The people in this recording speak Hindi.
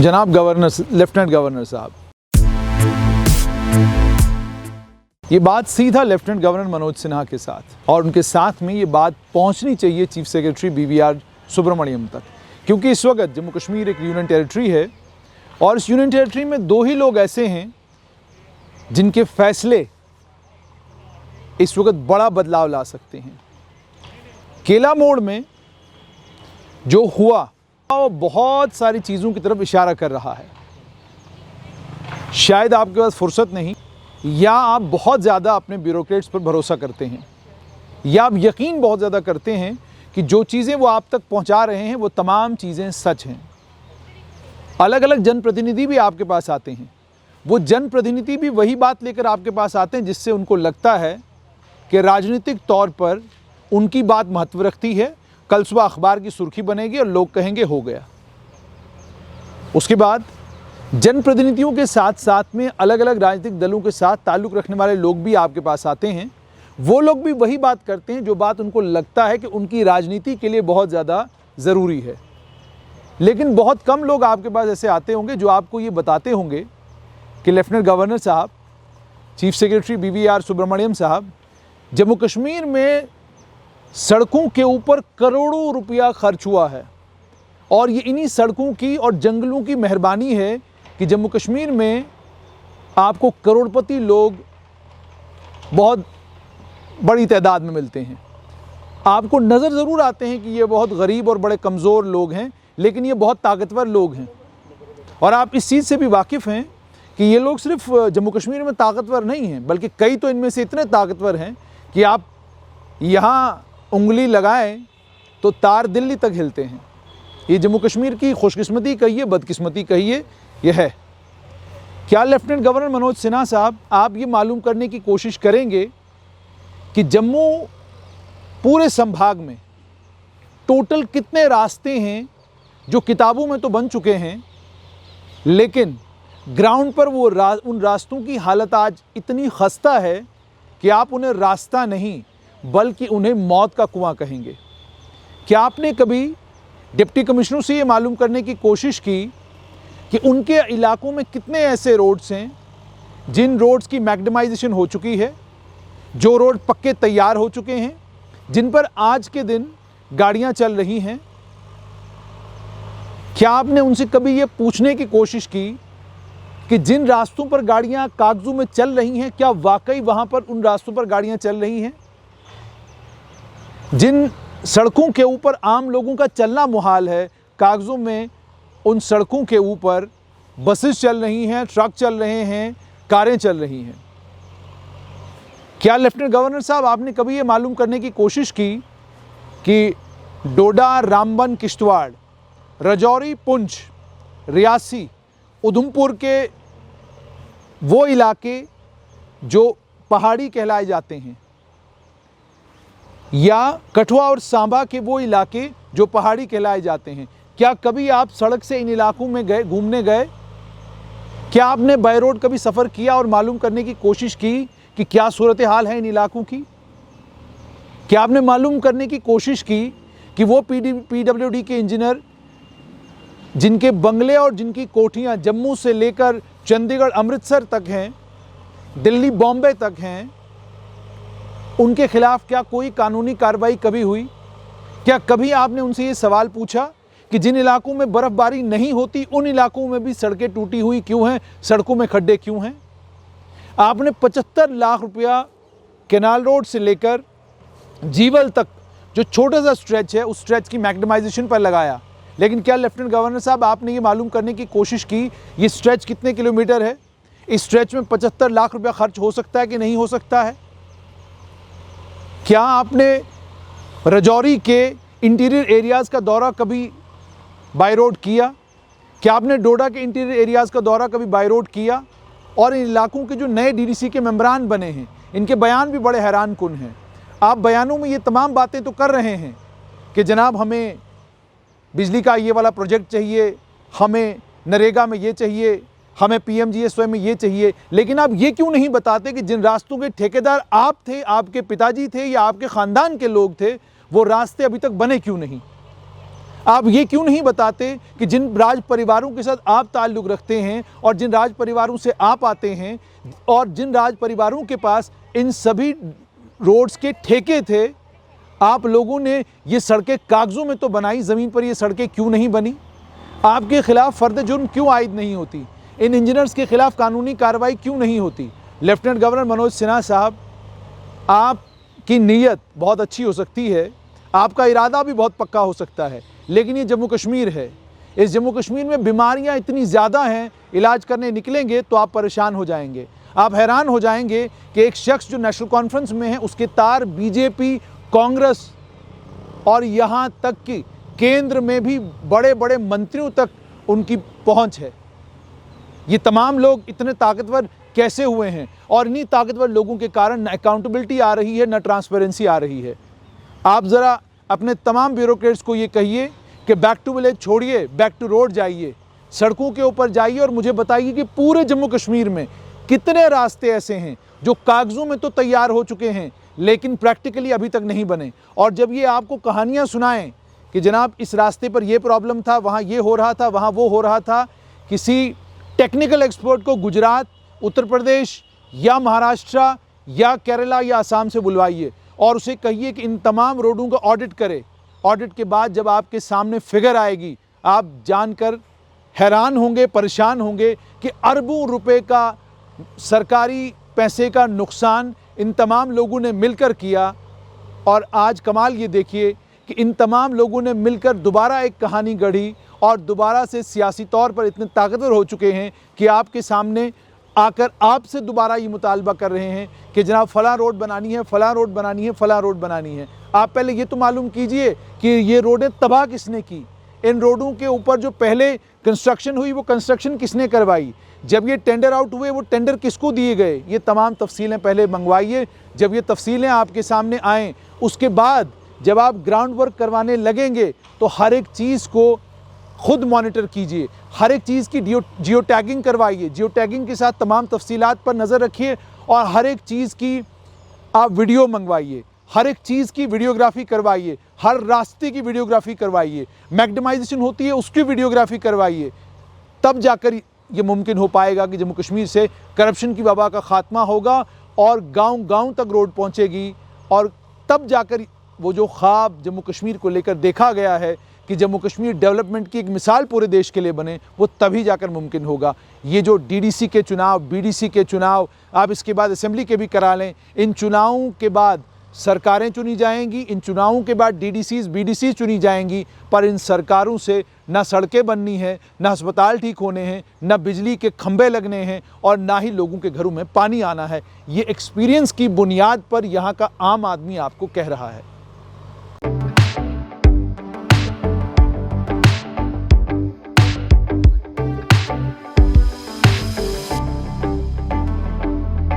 जनाब गवर्नर, लेफ्टिनेंट गवर्नर साहब, ये बात सीधा लेफ्टिनेंट गवर्नर मनोज सिन्हा के साथ और उनके साथ में ये बात पहुंचनी चाहिए चीफ सेक्रेटरी BVR सुब्रमण्यम तक, क्योंकि इस वक्त जम्मू कश्मीर एक यूनियन टेरिटरी है और इस यूनियन टेरिटरी में दो ही लोग ऐसे हैं जिनके फैसले इस वक्त बड़ा बदलाव ला सकते हैं। केला मोड़ में जो हुआ वो बहुत सारी चीज़ों की तरफ इशारा कर रहा है। शायद आपके पास फुर्सत नहीं, या आप बहुत ज़्यादा अपने ब्यूरोक्रेट्स पर भरोसा करते हैं, या आप यकीन बहुत ज़्यादा करते हैं कि जो चीज़ें वो आप तक पहुंचा रहे हैं वो तमाम चीज़ें सच हैं। अलग अलग जनप्रतिनिधि भी आपके पास आते हैं, वो जनप्रतिनिधि भी वही बात लेकर आपके पास आते हैं जिससे उनको लगता है कि राजनीतिक तौर पर उनकी बात महत्व रखती है, कल सुबह अखबार की सुर्खी बनेगी और लोग कहेंगे हो गया। उसके बाद जनप्रतिनिधियों के साथ साथ में अलग अलग राजनीतिक दलों के साथ ताल्लुक़ रखने वाले लोग भी आपके पास आते हैं। वो लोग भी वही बात करते हैं जो बात उनको लगता है कि उनकी राजनीति के लिए बहुत ज़्यादा ज़रूरी है। लेकिन बहुत कम लोग आपके पास ऐसे आते होंगे जो आपको ये बताते होंगे कि लेफ्टिनेंट गवर्नर साहब, चीफ सेक्रेटरी BVR सुब्रमण्यम साहब, जम्मू कश्मीर में सड़कों के ऊपर करोड़ों रुपया खर्च हुआ है और ये इन्हीं सड़कों की और जंगलों की मेहरबानी है कि जम्मू कश्मीर में आपको करोड़पति लोग बहुत बड़ी तादाद में मिलते हैं। आपको नज़र ज़रूर आते हैं कि ये बहुत गरीब और बड़े कमज़ोर लोग हैं, लेकिन ये बहुत ताकतवर लोग हैं। और आप इस चीज़ से भी वाकिफ़ हैं कि ये लोग सिर्फ जम्मू कश्मीर में ताकतवर नहीं हैं, बल्कि कई तो इनमें से इतने ताकतवर हैं कि आप यहाँ उंगली लगाएं तो तार दिल्ली तक हिलते हैं। ये जम्मू कश्मीर की खुशकिस्मती कहिए, बदकिस्मती कहिए, यह है। क्या लेफ्टिनेंट गवर्नर मनोज सिन्हा साहब आप ये मालूम करने की कोशिश करेंगे कि जम्मू पूरे संभाग में टोटल कितने रास्ते हैं जो किताबों में तो बन चुके हैं, लेकिन ग्राउंड पर वो उन रास्तों की हालत आज इतनी खस्ता है कि आप उन्हें रास्ता नहीं बल्कि उन्हें मौत का कुआं कहेंगे। क्या आपने कभी डिप्टी कमिश्नर से ये मालूम करने की कोशिश की कि उनके इलाकों में कितने ऐसे रोड्स हैं जिन रोड्स की मैग्डमाइजेशन हो चुकी है, जो रोड पक्के तैयार हो चुके हैं, जिन पर आज के दिन गाड़ियां चल रही हैं? क्या आपने उनसे कभी ये पूछने की कोशिश की कि जिन रास्तों पर गाड़ियां कागजों में चल रही हैं, क्या वाकई वहां पर उन रास्तों पर गाड़ियां चल रही हैं? जिन सड़कों के ऊपर आम लोगों का चलना मुहाल है, कागजों में उन सड़कों के ऊपर बसेस चल रही हैं, ट्रक चल रहे हैं, कारें चल रही हैं। क्या लेफ्टिनेंट गवर्नर साहब आपने कभी ये मालूम करने की कोशिश की कि डोडा, रामबन, किश्तवाड़, राजौरी, पुंछ, रियासी, उधमपुर के वो इलाके जो पहाड़ी कहलाए जाते हैं, या कठुआ और सांबा के वो इलाके जो पहाड़ी कहलाए जाते हैं, क्या कभी आप सड़क से इन इलाकों में गए, घूमने गए? क्या आपने बाय रोड कभी सफ़र किया और मालूम करने की कोशिश की कि क्या सूरत हाल है इन इलाकों की? क्या आपने मालूम करने की कोशिश की कि वो PWD के इंजीनियर जिनके बंगले और जिनकी कोठियाँ जम्मू से लेकर चंडीगढ़, अमृतसर तक हैं, दिल्ली, बॉम्बे तक हैं, उनके खिलाफ क्या कोई कानूनी कार्रवाई कभी हुई? क्या कभी आपने उनसे ये सवाल पूछा कि जिन इलाकों में बर्फ़बारी नहीं होती उन इलाकों में भी सड़कें टूटी हुई क्यों हैं, सड़कों में खड्डे क्यों हैं? आपने 75 लाख रुपया कैनाल रोड से लेकर जीवल तक जो छोटा सा स्ट्रेच है उस स्ट्रेच की मैग्डमाइजेशन पर लगाया, लेकिन क्या लेफ्टिनेंट गवर्नर साहब आपने ये मालूम करने की कोशिश की ये स्ट्रेच कितने किलोमीटर है? इस स्ट्रेच में 75 लाख रुपया खर्च हो सकता है कि नहीं हो सकता है? क्या आपने राजौरी के इंटीरियर एरियाज़ का दौरा कभी बाय रोड किया? क्या आपने डोडा के इंटीरियर एरियाज़ का दौरा कभी बाय रोड किया? और इन इलाकों के जो नए DDC के मेंबरान बने हैं, इनके बयान भी बड़े हैरान कुन हैं। आप बयानों में ये तमाम बातें तो कर रहे हैं कि जनाब हमें बिजली का ये वाला प्रोजेक्ट चाहिए, हमें नरेगा में ये चाहिए, हमें PMGSY में ये चाहिए, लेकिन आप ये क्यों नहीं बताते कि जिन रास्तों के ठेकेदार आप थे, आपके पिताजी थे या आपके ख़ानदान के लोग थे, वो रास्ते अभी तक बने क्यों नहीं? आप ये क्यों नहीं बताते कि जिन राज परिवारों के साथ आप ताल्लुक़ रखते हैं और जिन राज परिवारों से आप आते हैं और जिन राज परिवारों के पास इन सभी रोड्स के ठेके थे, आप लोगों ने ये सड़कें कागज़ों में तो बनाई, ज़मीन पर ये सड़कें क्यों नहीं बनी? आपके ख़िलाफ़ फ़र्द जुर्म क्यों आयद नहीं होती? इन इंजीनियर्स के ख़िलाफ़ कानूनी कार्रवाई क्यों नहीं होती? लेफ्टिनेंट गवर्नर मनोज सिन्हा साहब, आपकी नीयत बहुत अच्छी हो सकती है, आपका इरादा भी बहुत पक्का हो सकता है, लेकिन ये जम्मू कश्मीर है। इस जम्मू कश्मीर में बीमारियां इतनी ज़्यादा हैं, इलाज करने निकलेंगे तो आप परेशान हो जाएंगे। आप हैरान हो जाएंगे कि एक शख्स जो नेशनल कॉन्फ्रेंस में है उसके तार बीजेपी, कांग्रेस और यहाँ तक कि केंद्र में भी बड़े बड़े मंत्रियों तक उनकी पहुँच है। ये तमाम लोग इतने ताकतवर कैसे हुए हैं? और इन्हीं ताकतवर लोगों के कारण न अकाउंटेबिलिटी आ रही है, न ट्रांसपेरेंसी आ रही है। आप ज़रा अपने तमाम ब्यूरोक्रेट्स को ये कहिए कि बैक टू विलेज छोड़िए, बैक टू रोड जाइए, सड़कों के ऊपर जाइए और मुझे बताइए कि पूरे जम्मू कश्मीर में कितने रास्ते ऐसे हैं जो कागज़ों में तो तैयार हो चुके हैं लेकिन प्रैक्टिकली अभी तक नहीं बने। और जब ये आपको कहानियाँ सुनाएं कि जनाब इस रास्ते पर ये प्रॉब्लम था, वहाँ ये हो रहा था, वहाँ वो हो रहा था, किसी टेक्निकल एक्सपर्ट को गुजरात, उत्तर प्रदेश या महाराष्ट्र या केरला या असम से बुलवाइए और उसे कहिए कि इन तमाम रोडों का ऑडिट करे। ऑडिट के बाद जब आपके सामने फिगर आएगी, आप जानकर हैरान होंगे, परेशान होंगे कि अरबों रुपए का सरकारी पैसे का नुकसान इन तमाम लोगों ने मिलकर किया। और आज कमाल ये देखिए कि इन तमाम लोगों ने मिलकर दोबारा एक कहानी गढ़ी और दोबारा से सियासी तौर पर इतने ताकतवर हो चुके हैं कि आपके सामने आकर आपसे दोबारा ये मुतालबा कर रहे हैं कि जनाब फ़लाँ रोड बनानी है, फ़लाँ रोड बनानी है, फ़लाँ रोड बनानी है। आप पहले ये तो मालूम कीजिए कि ये रोडें तबाह किसने की? इन रोडों के ऊपर जो पहले कंस्ट्रक्शन हुई वो कंस्ट्रक्शन किसने करवाई? जब ये टेंडर आउट हुए वो टेंडर किसको दिए गए? ये तमाम तफसीलें पहले मंगवाइए। जब ये तफसीलें आपके सामने आएँ, उसके बाद जब आप ग्राउंड वर्क करवाने लगेंगे तो हर एक चीज़ को खुद मॉनिटर कीजिए, हर एक चीज़ की जियो टैगिंग करवाइए, जियो टैगिंग के साथ तमाम तफसीलात पर नज़र रखिए और हर एक चीज़ की आप वीडियो मंगवाइए, हर एक चीज़ की वीडियोग्राफी करवाइए, हर रास्ते की वीडियोग्राफी करवाइए, मैग्डमाइजेशन होती है उसकी वीडियोग्राफी करवाइए। तब जाकर ये मुमकिन हो पाएगा कि जम्मू कश्मीर से करप्शन की वबा का ख़ात्मा होगा और गांव-गांव तक रोड पहुंचेगी। और तब जाकर वो जो ख्वाब जम्मू कश्मीर को लेकर देखा गया है कि जम्मू कश्मीर डेवलपमेंट की एक मिसाल पूरे देश के लिए बने, वो तभी जाकर मुमकिन होगा। ये जो डीडीसी के चुनाव, बीडीसी के चुनाव, आप इसके बाद असेंबली के भी करा लें, इन चुनावों के बाद सरकारें चुनी जाएंगी, इन चुनावों के बाद डीडीसीज़ बीडीसी चुनी जाएंगी, पर इन सरकारों से ना सड़कें बननी है, ना अस्पताल ठीक होने हैं, ना बिजली के खंभे लगने हैं और ना ही लोगों के घरों में पानी आना है। ये एक्सपीरियंस की बुनियाद पर यहाँ का आम आदमी आपको कह रहा है।